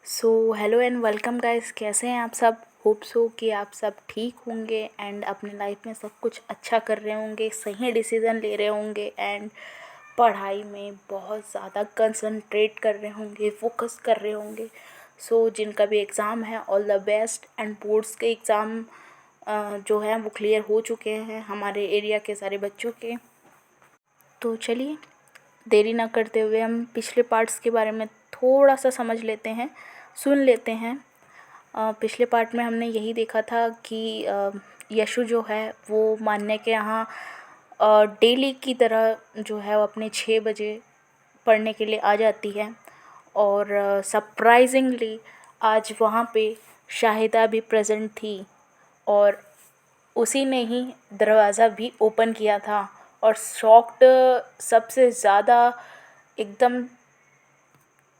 So hello and welcome guys, कैसे हैं आप सब। होप सो कि आप सब ठीक होंगे एंड अपने लाइफ में सब कुछ अच्छा कर रहे होंगे, सही डिसीज़न ले रहे होंगे एंड पढ़ाई में बहुत ज़्यादा कंसंट्रेट कर रहे होंगे, फोकस कर रहे होंगे। सो जिनका भी एग्ज़ाम है, all the best. And boards के एग्ज़ाम जो है वो क्लियर हो चुके हैं हमारे एरिया के सारे बच्चों के। तो चलिए देरी ना करते हुए हम पिछले पार्ट्स के बारे में थोड़ा सा समझ लेते हैं, सुन लेते हैं। पिछले पार्ट में हमने यही देखा था कि यशु जो है वो मान्या के यहाँ डेली की तरह जो है वो अपने 6 बजे पढ़ने के लिए आ जाती है। और सरप्राइजिंगली आज वहाँ पे शाहिदा भी प्रेजेंट थी और उसी ने ही दरवाज़ा भी ओपन किया था। और शॉक्ड सबसे ज़्यादा एकदम,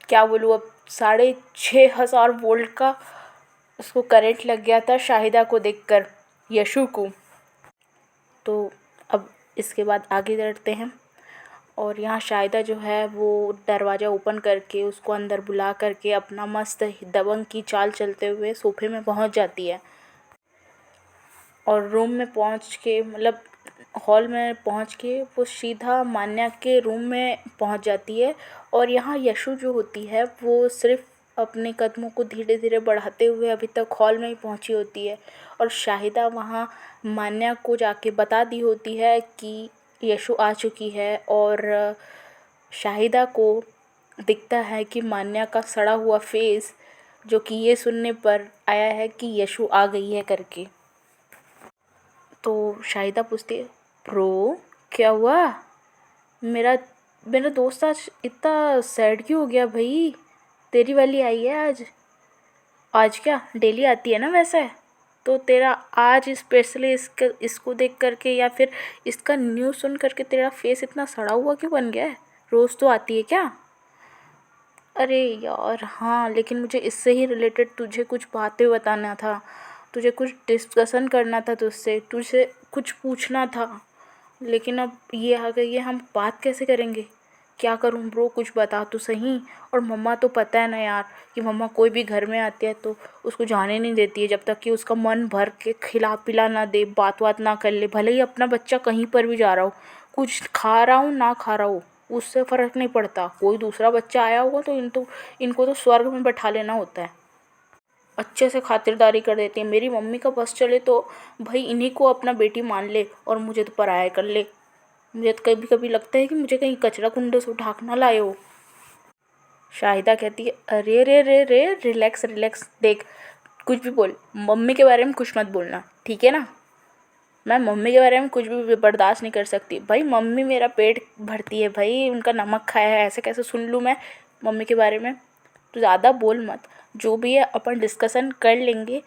क्या बोलूँ अब, 6,500 वोल्ट का उसको करंट लग गया था शाहिदा को देखकर, यशु को। तो अब इसके बाद आगे बढ़ते हैं और यहाँ शाहिदा जो है वो दरवाज़ा ओपन करके उसको अंदर बुला करके अपना मस्त दबंग की चाल चलते हुए सोफे में पहुँच जाती है। और रूम में पहुँच के, मतलब हॉल में पहुँच के वो सीधा मान्या के रूम में पहुँच जाती है। और यहाँ यशु जो होती है वो सिर्फ अपने कदमों को धीरे धीरे बढ़ाते हुए अभी तक हॉल में ही पहुँची होती है। और शाहिदा वहाँ मान्या को जाके बता दी होती है कि यशु आ चुकी है। और शाहिदा को दिखता है कि मान्या का सड़ा हुआ फेस, जो कि ये सुनने पर आया है कि यशु आ गई है करके। तो शाहिदा पूछती है, प्रो क्या हुआ? मेरा मेरा दोस्त आज इतना सैड क्यों हो गया भाई? तेरी वाली आई है आज? आज क्या डेली आती है ना वैसे? तो तेरा आज स्पेशली इसको देख करके या फिर इसका न्यूज़ सुन करके तेरा फेस इतना सड़ा हुआ क्यों बन गया है? रोज़ तो आती है क्या? अरे यार हाँ, लेकिन मुझे इससे ही रिलेटेड तुझे कुछ बातें बताना था, तुझे कुछ डिस्कशन करना था, तुझसे तुझसे कुछ पूछना था। लेकिन अब ये आ गई है, हम बात कैसे करेंगे? क्या करूँ ब्रो, कुछ बता तो सही। और मम्मा तो पता है ना यार कि मम्मा कोई भी घर में आती है तो उसको जाने नहीं देती है जब तक कि उसका मन भर के खिला पिला ना दे, बात बात ना कर ले। भले ही अपना बच्चा कहीं पर भी जा रहा हो, कुछ खा रहा हो ना खा रहा हो, उससे फ़र्क नहीं पड़ता। कोई दूसरा बच्चा आया होगा तो इनको तो स्वर्ग में बैठा लेना होता है। अच्छे से खातिरदारी कर देती है। मेरी मम्मी का बस चले तो भाई इन्हीं को अपना बेटी मान ले और मुझे तो पराया कर ले। मुझे तो कभी कभी लगता है कि मुझे कहीं कचरा कुंडे से उठा के ना लाए हो। शाहिदा कहती है, अरे रे रे रे, रिलैक्स रिलैक्स। देख, कुछ भी बोल, मम्मी के बारे में कुछ मत बोलना, ठीक है ना? मैं मम्मी के बारे में कुछ भी बर्दाश्त नहीं कर सकती भाई। मम्मी मेरा पेट भरती है भाई, उनका नमक खाया है, ऐसे कैसे सुन लूँ मैं मम्मी के बारे में? तो ज़्यादा बोल मत। जो भी है अपन डिस्कशन कर लेंगे।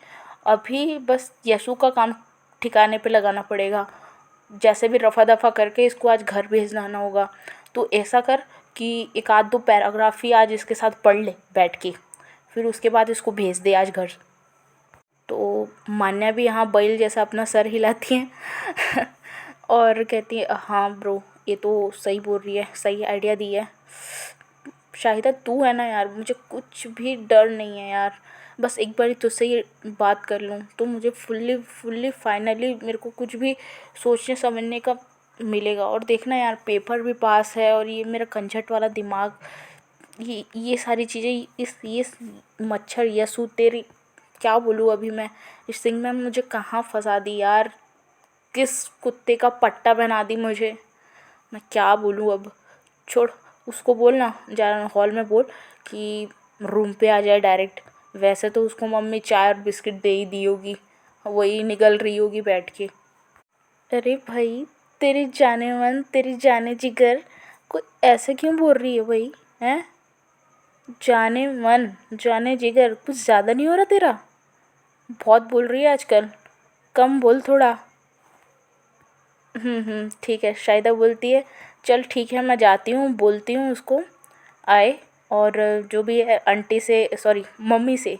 अभी बस यशु का काम ठिकाने पे लगाना पड़ेगा। जैसे भी रफ़ा दफ़ा करके इसको आज घर भेजना होगा। तो ऐसा कर कि एक आध दो पैराग्राफ ही आज इसके साथ पढ़ ले बैठ के, फिर उसके बाद इसको भेज दे आज घर। तो मान्या भी यहाँ बैल जैसा अपना सर हिलाती है और कहती है, हाँ ब्रो ये तो सही बोल रही है, सही आइडिया दी है। शाहिदा तू है ना यार, मुझे कुछ भी डर नहीं है यार। बस एक बार तुझसे ये बात कर लूँ तो मुझे फुल्ली फुल्ली फाइनली मेरे को कुछ भी सोचने समझने का मिलेगा। और देखना यार, पेपर भी पास है और ये मेरा कंजट वाला दिमाग, ये सारी चीज़ें, ये मच्छर यसू तेरी, क्या बोलूँ अभी मैं, इस सिंह में मुझे कहाँ फंसा दी यार, किस कुत्ते का पट्टा बना दी मुझे। मैं क्या बोलूँ अब, छोड़। उसको बोल ना, जा हॉल में बोल कि रूम पे आ जाए डायरेक्ट। वैसे तो उसको मम्मी चाय और बिस्किट दे ही दी होगी, वही निगल रही होगी बैठ के। अरे भाई, तेरी जाने मन तेरी जाने जिगर, कोई ऐसे क्यों बोल रही है भाई? हैं? जाने मन जाने जिगर कुछ ज़्यादा नहीं हो रहा तेरा? बहुत बोल रही है आजकल, कम बोल थोड़ा। ठीक है, शायदा बोलती है, चल ठीक है मैं जाती हूँ, बोलती हूँ उसको आए। और जो भी है आंटी से, सॉरी मम्मी से,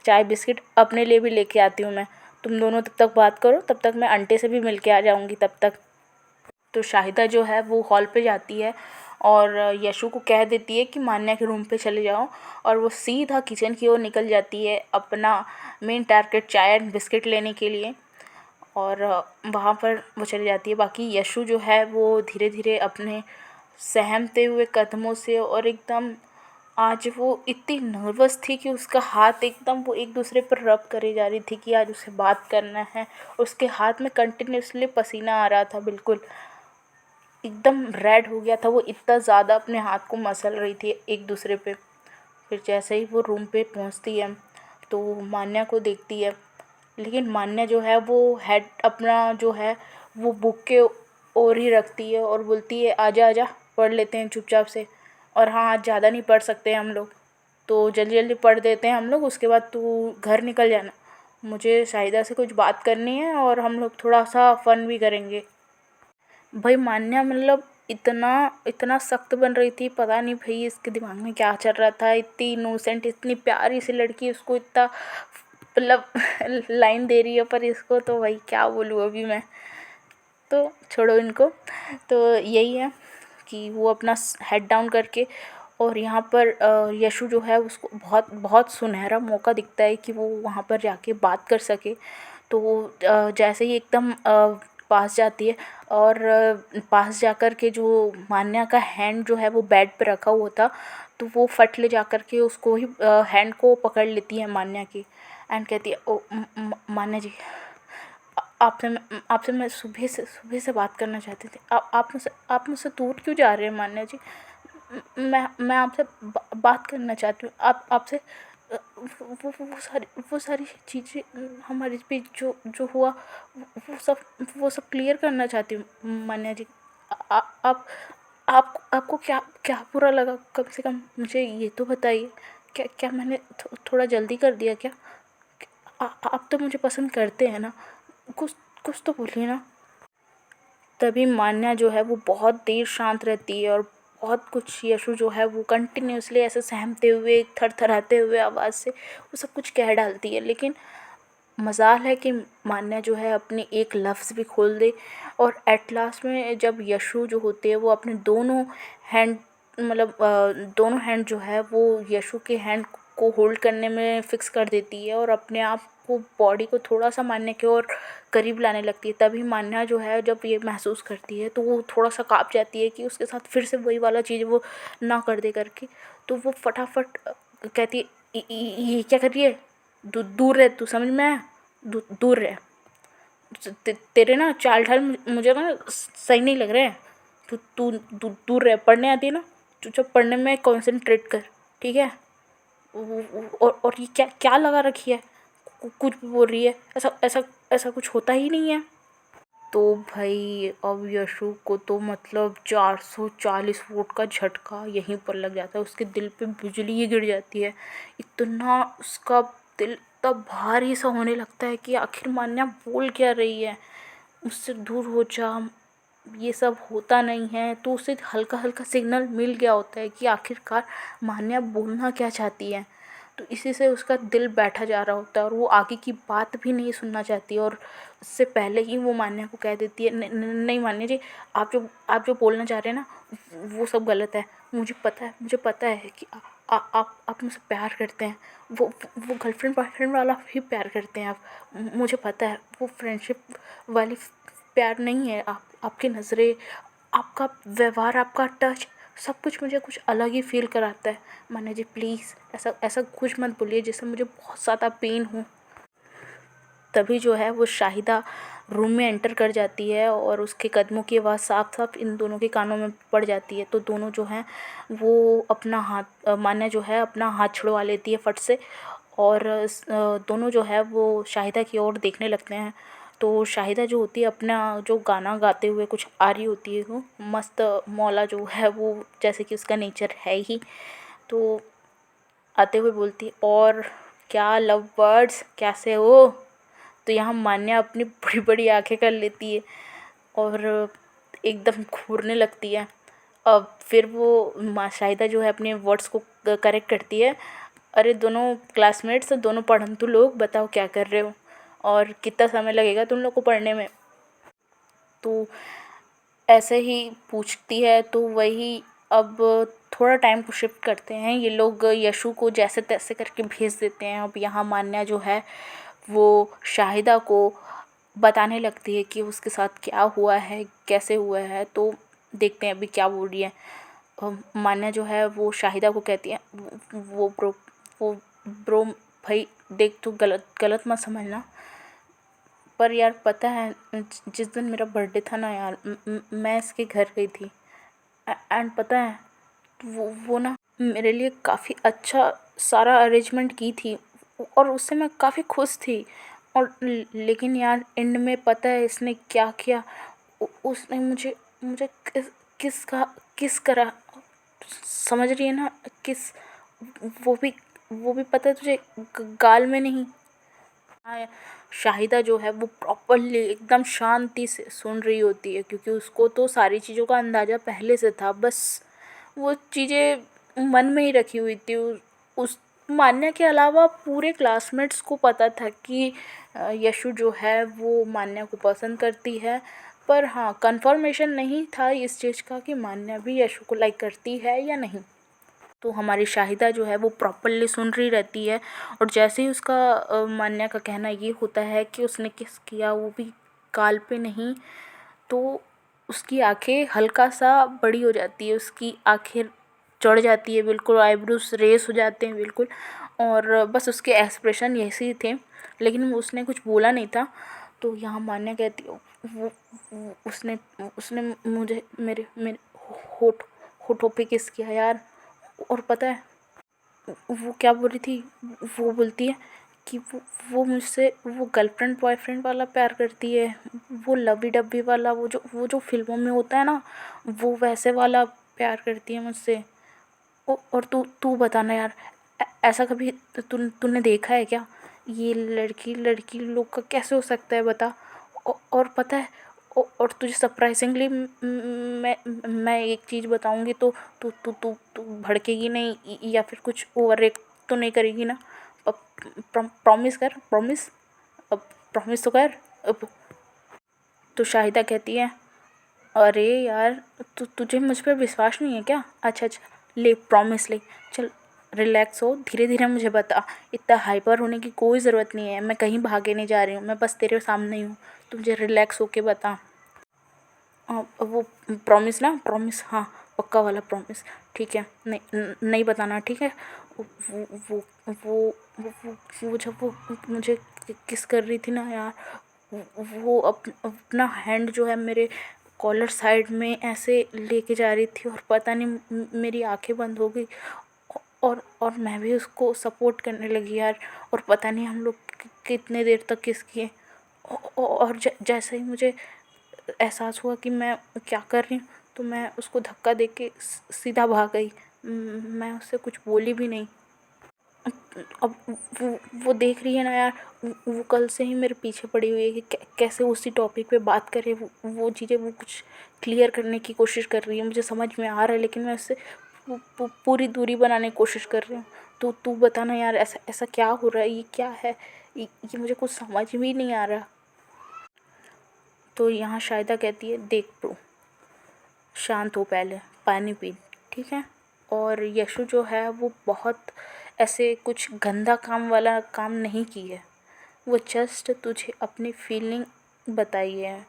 चाय बिस्किट अपने लिए भी लेके आती हूँ मैं। तुम दोनों तब तक बात करो, तब तक मैं आंटी से भी मिल के आ जाऊँगी तब तक। तो शाहिदा जो है वो हॉल पे जाती है और यशु को कह देती है कि मान्या के रूम पे चले जाओ, और वो सीधा किचन की ओर निकल जाती है अपना मेन टारगेट चाय एंड बिस्किट लेने के लिए। और वहाँ पर वो चली जाती है। बाकी यशु जो है वो धीरे धीरे अपने सहमते हुए कदमों से, और एकदम आज वो इतनी नर्वस थी कि उसका हाथ एकदम वो एक दूसरे पर रब करे जा रही थी कि आज उसे बात करना है। उसके हाथ में कंटिन्यूसली पसीना आ रहा था, बिल्कुल एकदम रेड हो गया था। वो इतना ज़्यादा अपने हाथ को मसल रही थी एक दूसरे पे। फिर जैसे ही वो रूम पे पहुंचती है तो मान्या को देखती है, लेकिन मान्या जो है वो हेड अपना जो है वो बुक के ओर ही रखती है और बोलती है आजा आजा पढ़ लेते हैं चुपचाप से। और हाँ, आज ज़्यादा नहीं पढ़ सकते हम लोग, तो जल्दी जल्दी पढ़ देते हैं हम लोग, उसके बाद तू घर निकल जाना। मुझे शाहिदा से कुछ बात करनी है और हम लोग थोड़ा सा फ़न भी करेंगे। भाई मान्या मतलब इतना इतना सख्त बन रही थी, पता नहीं भाई इसके दिमाग में क्या चल रहा था। इतनी इनोसेंट, इतनी प्यारी सी लड़की उसको इतना मतलब लाइन दे रही है, पर इसको तो भाई क्या बोलूँ अभी मैं, तो छोड़ो इनको। तो यही है कि वो अपना हेड डाउन करके, और यहाँ पर यशु जो है उसको बहुत बहुत सुनहरा मौका दिखता है कि वो वहाँ पर जाके बात कर सके। तो वो जैसे ही एकदम पास जाती है, और पास जाकर के जो मान्या का हैंड जो है वो बेड पे रखा हुआ था, तो वो फट ले जाकर के उसको ही हैंड को पकड़ लेती है मान्या की, एंड कहती है ओ मान्या जी, आपसे मैं सुबह से बात करना चाहती थी। आप मुझसे दूर क्यों जा रहे हैं मान्या जी? मैं आपसे बात करना चाहती हूँ। आप आपसे वो सारी चीज़ें हमारे बीच जो जो हुआ वो सब क्लियर करना चाहती हूँ मान्या जी। आ, आप आपको क्या क्या बुरा लगा? कम से कम मुझे ये तो बताइए। क्या क्या मैंने थोड़ा जल्दी कर दिया क्या? आप तो मुझे पसंद करते हैं ना? कुछ कुछ तो बोलिए ना। तभी मान्या जो है वो बहुत देर शांत रहती है, और बहुत कुछ यशु जो है वो कंटिन्यूअसली ऐसे सहमते हुए थरथराते हुए आवाज़ से वो सब कुछ कह डालती है। लेकिन मजाल है कि मान्या जो है अपनी एक लफ्ज़ भी खोल दे, और एट लास्ट में जब यशु जो होते हैं वो अपने दोनों हैंड मतलब दोनों हैंड जो है वो यशु के हैंड को होल्ड करने में फ़िक्स कर देती है, और अपने आप को बॉडी को थोड़ा सा मान्या के और करीब लाने लगती है। तभी मान्या जो है जब ये महसूस करती है तो वो थोड़ा सा काँप जाती है कि उसके साथ फिर से वही वाला चीज़ वो ना कर दे करके। तो वो फटाफट कहती है ये क्या कर रही है? दूर रहे, तू समझ में आया? दूर रहे। तेरे ना चाल ढाल मुझे ना सही नहीं लग रहे हैं। तू तू दूर रहे। पढ़ने आती है ना, चुपचाप पढ़ने में कंसंट्रेट कर, ठीक है? और ये क्या क्या लगा रखी है? कुछ भी बोल रही है, ऐसा ऐसा ऐसा कुछ होता ही नहीं है। तो भाई अब यशु को तो मतलब 440 वोल्ट का झटका यहीं पर लग जाता है, उसके दिल पे बिजली ही गिर जाती है। इतना उसका दिल तब भारी सा होने लगता है कि आखिर मान्या बोल क्या रही है, उससे दूर हो जा, ये सब होता नहीं है। तो उसे हल्का हल्का सिग्नल मिल गया होता है कि आखिरकार मान्या बोलना क्या चाहती है। तो इसी से उसका दिल बैठा जा रहा होता है, और वो आगे की बात भी नहीं सुनना चाहती, और उससे पहले ही वो मान्या को कह देती है नहीं मान्या जी, आप जो बोलना चाह रहे हैं ना वो सब गलत है। मुझे पता है कि आप मुझसे प्यार करते हैं। वो गर्लफ्रेंड बॉयफ्रेंड वाला भी प्यार करते हैं आप। मुझे पता है वो फ्रेंडशिप वाली प्यार नहीं है। आपकी नज़रें, आपका व्यवहार, आपका टच, सब कुछ मुझे कुछ अलग ही फ़ील कराता है। मान्या जी प्लीज़ ऐसा ऐसा कुछ मत बोलिए जिससे मुझे बहुत ज़्यादा पेन हो। तभी जो है वो शाहिदा रूम में एंटर कर जाती है, और उसके कदमों की आवाज़ साफ साफ इन दोनों के कानों में पड़ जाती है। तो दोनों जो हैं वो अपना हाथ मान्या जो है अपना हाथ छुड़वा लेती है फट से, और दोनों जो है वो शाहिदा की ओर देखने लगते हैं। तो शाहिदा जो होती है अपना जो गाना गाते हुए कुछ आ रही होती है, वो मस्त मौला जो है वो जैसे कि उसका नेचर है ही, तो आते हुए बोलती है और क्या लव बर्ड्स कैसे हो? तो यहाँ मान्या अपनी बड़ी बड़ी आंखें कर लेती है और एकदम घूरने लगती है। अब फिर वो शाहिदा जो है अपने वर्ड्स को करेक्ट करती है। अरे दोनों क्लासमेट्स, दोनों पढ़ंतु लोग, बताओ क्या कर रहे हो और कितना समय लगेगा तुम लोग को पढ़ने में? तो ऐसे ही पूछती है तो वही अब थोड़ा टाइम को शिफ्ट करते हैं। ये लोग यशु को जैसे तैसे करके भेज देते हैं। अब यहाँ मान्या जो है वो शाहिदा को बताने लगती है कि उसके साथ क्या हुआ है, कैसे हुआ है। तो देखते हैं अभी क्या बोल रही है। मान्या जो है वो शाहिदा को कहती है, वो ब्रो भाई देख, तू गलत गलत मत समझना, पर यार पता है जिस दिन मेरा बर्थडे था ना यार, मैं इसके घर गई थी एंड पता है वो ना मेरे लिए काफ़ी अच्छा सारा अरेंजमेंट की थी और उससे मैं काफ़ी खुश थी। और लेकिन यार एंड में पता है इसने क्या किया। उसने मुझे मुझे किस करा, समझ रही है ना, किस, वो भी वो भी पता है तुझे, गाल में नहीं। हाँ, शाहिदा जो है वो प्रॉपरली एकदम शांति से सुन रही होती है क्योंकि उसको तो सारी चीज़ों का अंदाज़ा पहले से था। बस वो चीज़ें मन में ही रखी हुई थी। उस मान्या के अलावा पूरे क्लासमेट्स को पता था कि यशु जो है वो मान्या को पसंद करती है। पर हाँ, कंफर्मेशन नहीं था इस चीज़ का कि मान्या भी यशु को लाइक करती है या नहीं। तो हमारी शाहिदा जो है वो प्रॉपरली सुन रही रहती है। और जैसे ही उसका मान्या का कहना ये होता है कि उसने किस किया, वो भी गाल पे नहीं, तो उसकी आंखें हल्का सा बड़ी हो जाती है, उसकी आंखें चढ़ जाती है बिल्कुल, आईब्रोज रेस हो जाते हैं बिल्कुल। और बस उसके एक्सप्रेशन ऐसे ही थे, लेकिन उसने कुछ बोला नहीं था। तो यहाँ मान्या कहती है उसने उसने मुझे मेरे मेरे होठ होठों पे किस किया यार। और पता है वो क्या बोल रही थी, वो बोलती है कि वो मुझसे वो गर्लफ्रेंड बॉयफ्रेंड वाला प्यार करती है, वो लवी डब्बी वाला, वो जो फिल्मों में होता है ना, वो वैसे वाला प्यार करती है मुझसे। और तू तू बताना यार, ऐसा कभी तूने देखा है क्या? ये लड़की लड़की लोग का कैसे हो सकता है बता। और पता है और तुझे सरप्राइजिंगली मैं एक चीज़ बताऊंगी तो तू तू तू तू भड़केगी नहीं या फिर कुछ ओवर रिएक्ट तो नहीं करेगी ना? अब प्रॉमिस कर, प्रॉमिस, अब प्रॉमिस तो कर अब। तो शाहिदा कहती है, अरे यार तुझे मुझ पर विश्वास नहीं है क्या? अच्छा अच्छा, ले प्रॉमिस ले, चल रिलैक्स हो, धीरे धीरे मुझे बता। इतना हाइपर होने की कोई ज़रूरत नहीं है, मैं कहीं भागे नहीं जा रही हूँ, मैं बस तेरे सामने ही हूँ, तू मुझे रिलैक्स होके बता। वो प्रॉमिस ना, प्रॉमिस, हाँ पक्का वाला प्रॉमिस, ठीक है, नहीं बताना, ठीक है। वो वो वो वो जब वो मुझे किस कर रही थी ना यार, वो अपना हैंड जो है मेरे कॉलर साइड में ऐसे लेके जा रही थी और पता नहीं मेरी आंखें बंद हो गई। और मैं भी उसको सपोर्ट करने लगी यार। और पता नहीं हम लोग कितने देर तक किस किए। और जैसे ही मुझे एहसास हुआ कि मैं क्या कर रही हूँ, तो मैं उसको धक्का दे के सीधा भाग गई। मैं उससे कुछ बोली भी नहीं। अब वो देख रही है ना यार, वो कल से ही मेरे पीछे पड़ी हुई है कि कैसे उसी टॉपिक पे बात करे। वो चीज़ें वो कुछ क्लियर करने की कोशिश कर रही है, मुझे समझ में आ रहा है, लेकिन मैं उससे पूरी दूरी बनाने की कोशिश कर रही हूँ। तो तू बताना यार, ऐसा ऐसा क्या हो रहा है, ये क्या है, ये मुझे कुछ समझ भी नहीं आ रहा। तो यहाँ शाहिदा कहती है, देख ब्रो, शांत हो, पहले पानी पी, ठीक है। और यशु जो है वो बहुत ऐसे कुछ गंदा काम वाला काम नहीं की है, वो जस्ट तुझे अपनी फीलिंग बताई है।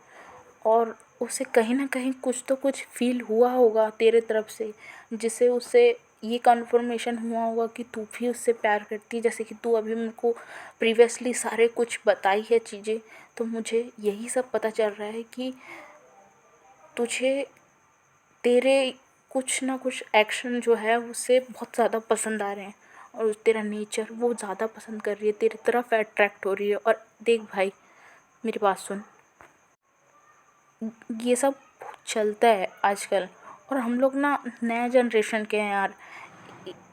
और उसे कहीं ना कहीं कुछ तो कुछ फील हुआ होगा तेरे तरफ से, जिससे उसे ये कन्फर्मेशन हुआ होगा कि तू भी उससे प्यार करती है, जैसे कि तू अभी मेरे को प्रीवियसली सारे कुछ बताई है चीज़ें। तो मुझे यही सब पता चल रहा है कि तुझे तेरे कुछ ना कुछ एक्शन जो है उसे बहुत ज़्यादा पसंद आ रहे हैं, और तेरा नेचर वो ज़्यादा पसंद कर रही है, तेरी तरफ अट्रैक्ट हो रही है। और देख भाई, मेरी बात सुन, ये सब चलता है आजकल, और हम लोग ना नया जनरेशन के हैं यार,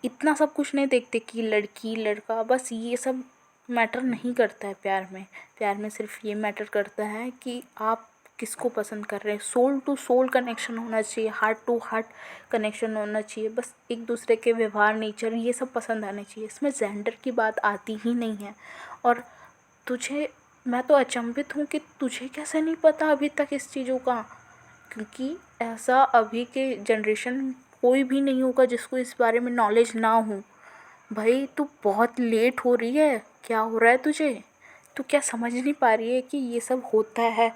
इतना सब कुछ नहीं देखते कि लड़की लड़का, बस ये सब मैटर नहीं करता है प्यार में। प्यार में सिर्फ ये मैटर करता है कि आप किसको पसंद कर रहे हैं। सोल टू सोल कनेक्शन होना चाहिए, हार्ट टू हार्ट कनेक्शन होना चाहिए, बस एक दूसरे के व्यवहार, नेचर, ये सब पसंद आने चाहिए। इसमें जेंडर की बात आती ही नहीं है। और तुझे, मैं तो अचंभित हूँ कि तुझे कैसे नहीं पता अभी तक इस चीज़ों का, क्योंकि ऐसा अभी के जनरेशन कोई भी नहीं होगा जिसको इस बारे में नॉलेज ना हो। भाई तू बहुत लेट हो रही है, क्या हो रहा है तुझे? तू क्या समझ नहीं पा रही है कि ये सब होता है?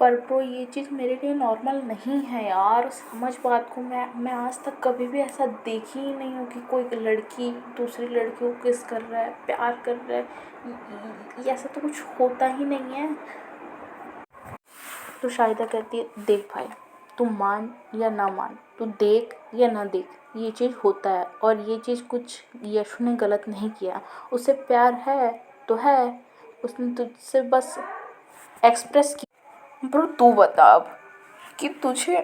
पर ब्रो ये चीज़ मेरे लिए नॉर्मल नहीं है यार, समझ बात को। मैं आज तक कभी भी ऐसा देखी ही नहीं हूँ कि कोई लड़की दूसरी लड़की को किस कर रहा है, प्यार कर रहा है। ये ऐसा तो कुछ होता ही नहीं है। तो शाहिदा कहती है देख भाई, तू मान या ना मान, तू देख या ना देख, ये चीज़ होता है। और ये चीज़ कुछ यशु ने गलत नहीं किया। उसे प्यार है तो है, उसने तुझसे बस एक्सप्रेस किया। ब्रो तू बता अब कि तुझे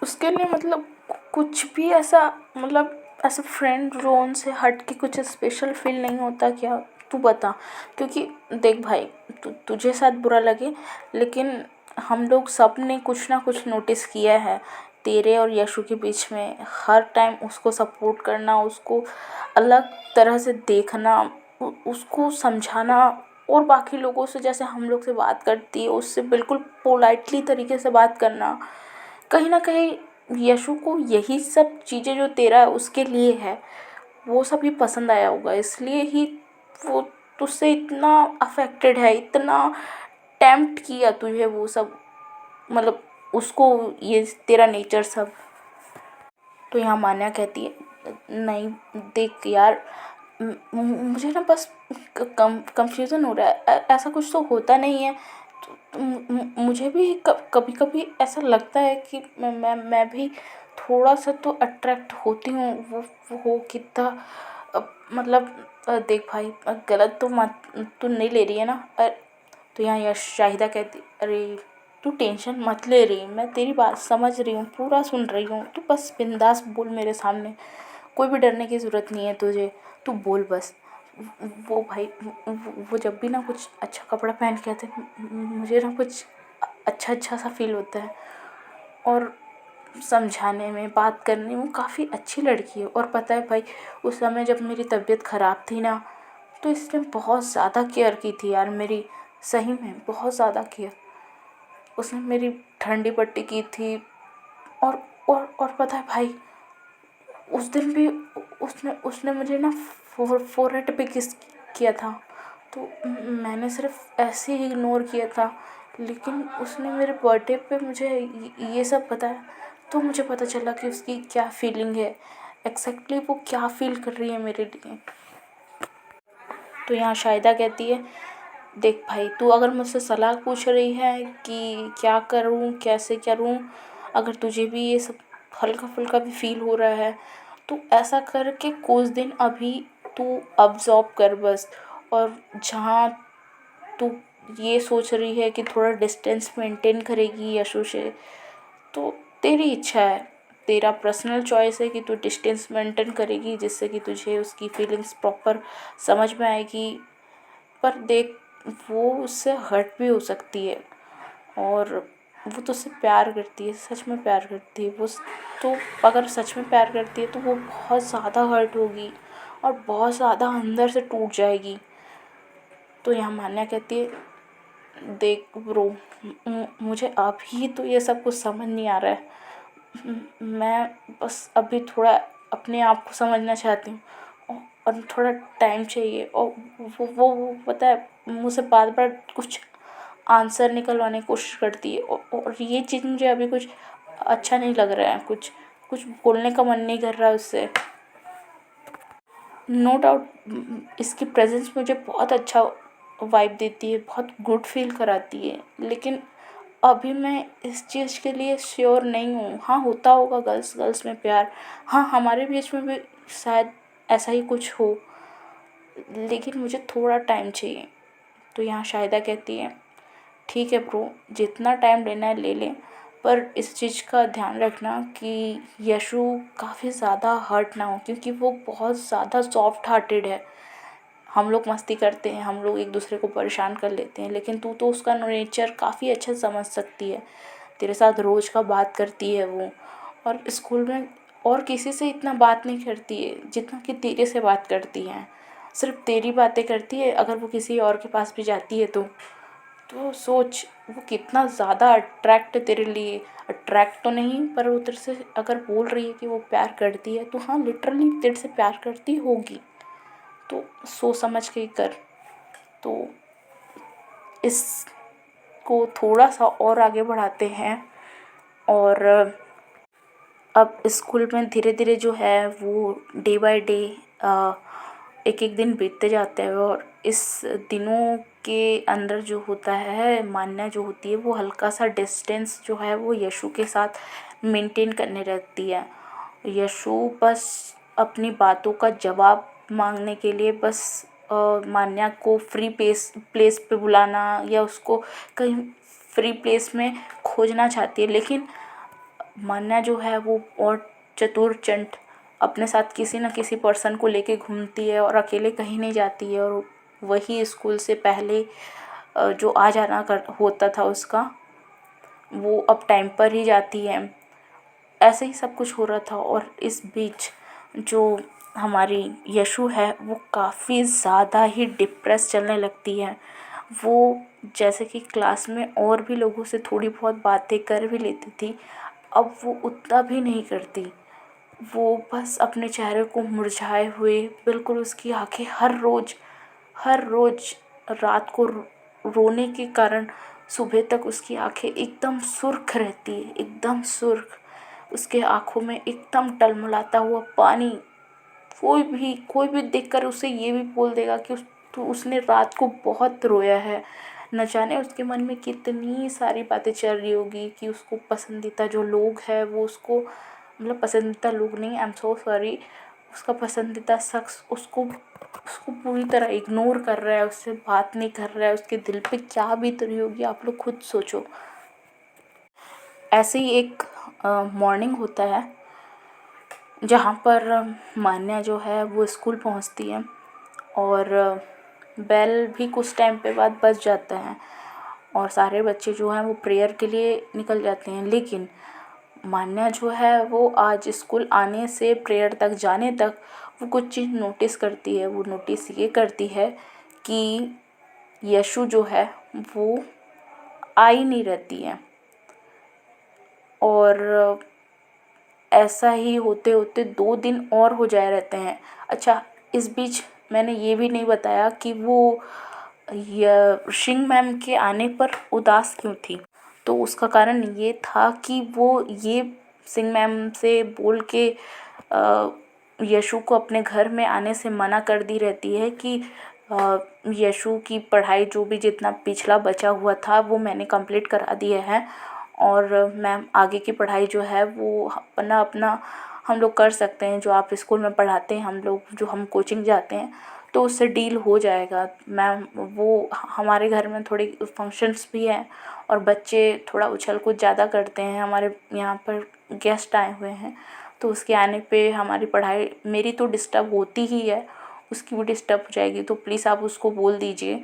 उसके लिए मतलब कुछ भी ऐसा, मतलब ऐसा फ्रेंड जोन से हट के कुछ स्पेशल फील नहीं होता क्या? तू बता। क्योंकि देख भाई, तुझे शायद बुरा लगे, लेकिन हम लोग सब ने कुछ ना कुछ नोटिस किया है तेरे और यशु के बीच में। हर टाइम उसको सपोर्ट करना, उसको अलग तरह से देखना, उसको समझाना, और बाकी लोगों से जैसे हम लोग से बात करती है उससे बिल्कुल पोलाइटली तरीके से बात करना। कहीं ना कहीं यशु को यही सब चीज़ें जो तेरा उसके लिए है वो सब ही पसंद आया होगा, इसलिए ही वो तुझसे इतना अफेक्टेड है, इतना टेम्प्ट किया तुझे वो सब, मतलब उसको ये तेरा नेचर सब। तो यहाँ मान्या कहती है नहीं देख यार, मुझे ना बस कंफ्यूजन हो रहा है, ऐसा कुछ तो होता नहीं है। मुझे भी कभी कभी ऐसा लगता है कि मैं भी थोड़ा सा तो अट्रैक्ट होती हूँ। वो हो कितना मतलब देख भाई, गलत तो मत तू नहीं ले रही है ना? तो यहाँ यश शाहिदा कहती अरे तू टेंशन मत ले रही, मैं तेरी बात समझ रही हूँ, पूरा सुन रही हूँ, तू बस बिंदास बोल मेरे सामने, कोई भी डरने की ज़रूरत नहीं है तुझे, तू बोल बस। वो भाई वो जब भी ना कुछ अच्छा कपड़ा पहन के आते मुझे ना कुछ अच्छा अच्छा सा फील होता है। और समझाने में, बात करने में काफ़ी अच्छी लड़की है। और पता है भाई, उस समय जब मेरी तबीयत ख़राब थी ना, तो इसने बहुत ज़्यादा केयर की थी यार मेरी, सही में बहुत ज़्यादा केयर। उसने मेरी ठंडी पट्टी की थी। और पता है भाई, उस दिन भी उसने उसने मुझे ना फोरहेड पे किस किया था। तो मैंने सिर्फ ऐसे ही इग्नोर किया था, लेकिन उसने मेरे बर्थडे पे मुझे ये सब बताया। तो मुझे पता चला कि उसकी क्या फीलिंग है, एग्जैक्टली वो क्या फील कर रही है मेरे लिए। तो यहाँ शाहिदा कहती है देख भाई, तू अगर मुझसे सलाह पूछ रही है कि क्या करूँ कैसे करूँ, अगर तुझे भी ये सब हल्का फुल्का भी फील हो रहा है, तो ऐसा कर के कुछ दिन अभी तू अब्जॉर्ब कर बस। और जहाँ तू ये सोच रही है कि थोड़ा डिस्टेंस मेंटेन करेगी यशु से, तो तेरी इच्छा है, तेरा पर्सनल चॉइस है कि तू डिस्टेंस मेंटेन करेगी जिससे कि तुझे उसकी फीलिंग्स प्रॉपर समझ में आएगी। पर देख, वो उससे हर्ट भी हो सकती है, और वो तुझसे प्यार करती है, सच में प्यार करती है वो। तो अगर सच में प्यार करती है तो वो बहुत ज़्यादा हर्ट होगी और बहुत ज़्यादा अंदर से टूट जाएगी। तो यहाँ मान्या कहती है देख ब्रो, मुझे अभी तो ये सब कुछ समझ नहीं आ रहा है। मैं बस अभी थोड़ा अपने आप को समझना चाहती हूँ, और थोड़ा टाइम चाहिए। और वो पता है मुझसे बार बार कुछ आंसर निकलवाने की कोशिश करती है, और ये चीज़ मुझे अभी कुछ अच्छा नहीं लग रहा है, कुछ कुछ बोलने का मन नहीं कर रहा है उससे। नो डाउट इसकी प्रेजेंस मुझे बहुत अच्छा वाइब देती है, बहुत गुड फील कराती है, लेकिन अभी मैं इस चीज़ के लिए श्योर नहीं हूँ। हाँ होता होगा गर्ल्स गर्ल्स में प्यार, हाँ हमारे बीच में भी शायद ऐसा ही कुछ हो, लेकिन मुझे थोड़ा टाइम चाहिए। तो यहाँ शाहिदा कहती है ठीक है ब्रो, जितना टाइम लेना है ले लें, पर इस चीज़ का ध्यान रखना कि यशु काफ़ी ज़्यादा हर्ट ना हो, क्योंकि वो बहुत ज़्यादा सॉफ्ट हार्टेड है। हम लोग मस्ती करते हैं, हम लोग एक दूसरे को परेशान कर लेते हैं, लेकिन तू तो उसका नेचर काफ़ी अच्छे से समझ सकती है। तेरे साथ रोज़ का बात करती है वो, और स्कूल में और किसी से इतना बात नहीं करती है जितना कि तेरे से बात करती है। सिर्फ तेरी बातें करती है अगर वो किसी और के पास भी जाती है तो। तो सोच वो कितना ज़्यादा अट्रैक्ट तेरे लिए, अट्रैक्ट तो नहीं पर वो तेरे से अगर बोल रही है कि वो प्यार करती है तो हाँ लिटरली तेरे से प्यार करती होगी। तो सोच समझ के ही कर। तो इसको थोड़ा सा और आगे बढ़ाते हैं। और अब स्कूल में धीरे धीरे जो है वो डे बाय डे एक एक दिन बीतते जाते हैं, और इस दिनों के अंदर जो होता है मान्या जो होती है वो हल्का सा डिस्टेंस जो है वो यशु के साथ मेंटेन करने रहती है। यशु बस अपनी बातों का जवाब मांगने के लिए बस मान्या को फ्री प्लेस पे बुलाना या उसको कहीं फ्री प्लेस में खोजना चाहती है, लेकिन मान्या जो है वो और चतुर चंट अपने साथ किसी न किसी पर्सन को लेके घूमती है और अकेले कहीं नहीं जाती है। और वही स्कूल से पहले जो आ जाना कर होता था उसका, वो अब टाइम पर ही जाती है। ऐसे ही सब कुछ हो रहा था, और इस बीच जो हमारी यशु है वो काफ़ी ज़्यादा ही डिप्रेस चलने लगती है। वो जैसे कि क्लास में और भी लोगों से थोड़ी बहुत बातें कर भी लेती थी, अब वो उतना भी नहीं करती। वो बस अपने चेहरे को मुरझाए हुए, बिल्कुल उसकी आंखें हर रोज़ रात को रोने के कारण सुबह तक उसकी आंखें एकदम सुर्ख रहती है, एकदम सुर्ख। उसके आँखों में एकदम टलमलाता हुआ पानी। कोई भी देखकर उसे ये भी बोल देगा कि उसने रात को बहुत रोया है। न जाने उसके मन में कितनी सारी बातें चल रही होगी कि उसको पसंदीदा जो लोग हैं वो उसको, मतलब पसंदीदा लोग नहीं, आई एम सो सॉरी, उसका पसंदीदा शख्स उसको उसको पूरी तरह इग्नोर कर रहा है, उससे बात नहीं कर रहा है। उसके दिल पे क्या बीत रही होगी आप लोग खुद सोचो। ऐसे ही एक मॉर्निंग होता है जहाँ पर मान्या जो है वो स्कूल पहुँचती है, और बेल भी कुछ टाइम पे बाद बज जाता है, और सारे बच्चे जो हैं वो प्रेयर के लिए निकल जाते हैं। लेकिन मान्या जो है वो आज स्कूल आने से प्रेयर तक जाने तक वो कुछ चीज़ नोटिस करती है। वो नोटिस ये करती है कि यशु जो है वो आई नहीं रहती है, और ऐसा ही होते होते 2 दिन और हो जाए रहते हैं। अच्छा, इस बीच मैंने ये भी नहीं बताया कि वो शिंग मैम के आने पर उदास क्यों थी। तो उसका कारण ये था कि वो ये सिंह मैम से बोल के यशु को अपने घर में आने से मना कर दी रहती है कि यशु की पढ़ाई जो भी जितना पिछला बचा हुआ था वो मैंने कंप्लीट करा दिया है, और मैम आगे की पढ़ाई जो है वो अपना अपना हम लोग कर सकते हैं। जो आप स्कूल में पढ़ाते हैं, हम लोग जो हम कोचिंग जाते हैं तो उससे डील हो जाएगा मैम। वो हमारे घर में थोड़ी फंक्शंस भी हैं और बच्चे थोड़ा उछल कूद ज़्यादा करते हैं, हमारे यहाँ पर गेस्ट आए हुए हैं, तो उसके आने पे हमारी पढ़ाई मेरी तो डिस्टर्ब होती ही है, उसकी भी डिस्टर्ब हो जाएगी। तो प्लीज़ आप उसको बोल दीजिए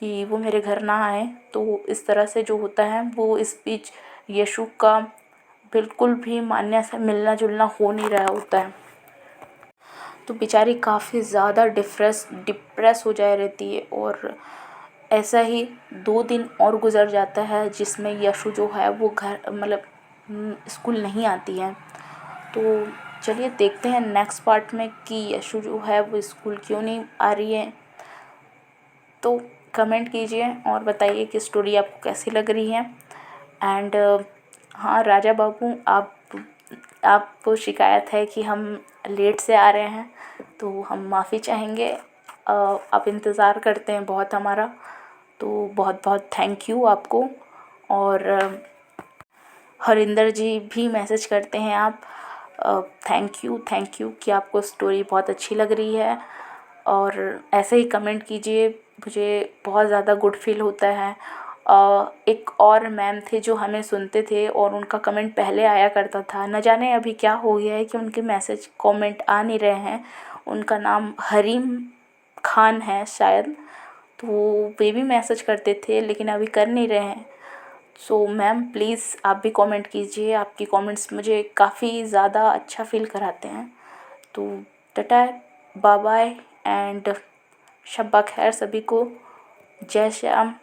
कि वो मेरे घर ना आए। तो इस तरह से जो होता है वो इस बीच यशु का बिल्कुल भी मान्या से मिलना जुलना हो नहीं रहा होता है। तो बेचारी काफ़ी ज़्यादा डिप्रेस हो जाए रहती है, और ऐसा ही 2 दिन और गुजर जाता है जिसमें यशु जो है वो घर मतलब स्कूल नहीं आती है। तो चलिए देखते हैं नेक्स्ट पार्ट में कि यशु जो है वो स्कूल क्यों नहीं आ रही है। तो कमेंट कीजिए और बताइए कि स्टोरी आपको कैसी लग रही है। एंड हाँ राजा बाबू, आप शिकायत है कि हम लेट से आ रहे हैं, तो हम माफ़ी चाहेंगे। आप इंतज़ार करते हैं बहुत हमारा, तो बहुत बहुत थैंक यू आपको। और हरिंदर जी भी मैसेज करते हैं आप, थैंक यू कि आपको स्टोरी बहुत अच्छी लग रही है, और ऐसे ही कमेंट कीजिए, मुझे बहुत ज़्यादा गुड फील होता है। एक और मैम थे जो हमें सुनते थे और उनका कमेंट पहले आया करता था, न जाने अभी क्या हो गया है कि उनके मैसेज कमेंट आ नहीं रहे हैं। उनका नाम हरीम खान है शायद, तो वे भी मैसेज करते थे लेकिन अभी कर नहीं रहे हैं। सो मैम प्लीज़ आप भी कमेंट कीजिए, आपकी कमेंट्स मुझे काफ़ी ज़्यादा अच्छा फील कराते हैं। तो टाटा, बाय बाय एंड शब्बा खैर सभी को। जय श्याम।